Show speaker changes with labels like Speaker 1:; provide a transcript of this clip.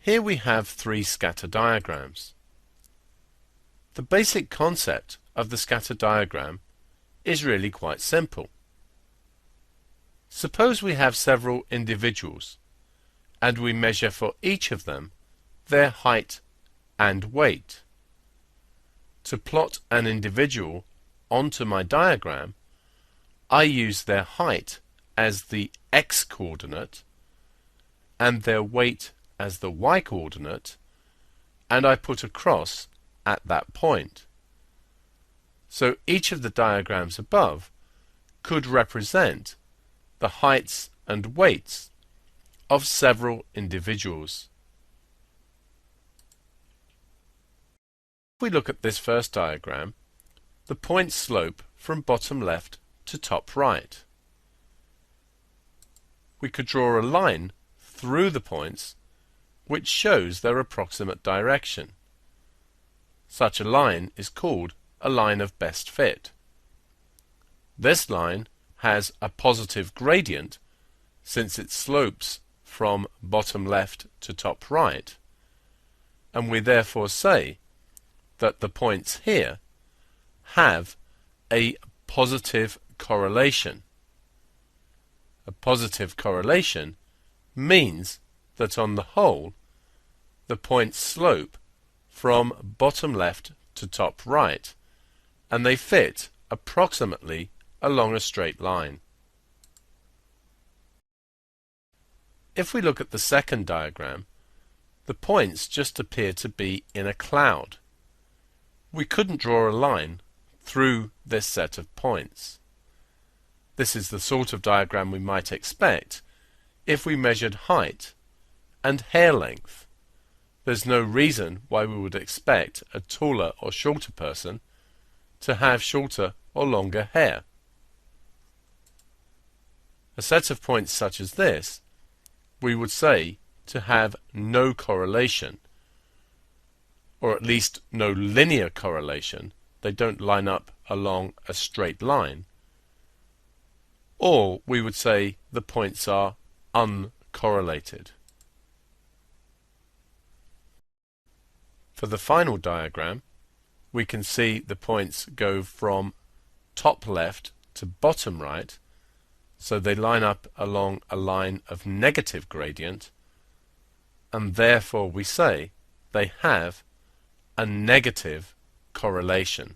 Speaker 1: Here we have three scatter diagrams. The basic concept of the scatter diagram is really quite simple. Suppose we have several individuals and we measure for each of them their height and weight. To plot an individual onto my diagram, I use their height as the x-coordinate and their weight as the y-coordinate, and I put a cross at that point. So each of the diagrams above could represent the heights and weights of several individuals. If we look at this first diagram, the points slope from bottom left to top right. We could draw a line through the points which shows their approximate direction. Such a line is called a line of best fit. This line has a positive gradient since it slopes from bottom left to top right, and we therefore say that the points here have a positive correlation. A positive correlation means that on the whole the points slope from bottom left to top right, and they fit approximately along a straight line. If we look at the second diagram, the points just appear to be in a cloud. We couldn't draw a line through this set of points. This is the sort of diagram we might expect if we measured height and hair length. There's no reason why we would expect a taller or shorter person to have shorter or longer hair. A set of points such as this we would say to have no correlation, or at least no linear correlation. They don't line up along a straight line. Or we would say the points are uncorrelated. For the final diagram, we can see the points go from top left to bottom right, so they line up along a line of negative gradient, and therefore we say they have a negative correlation.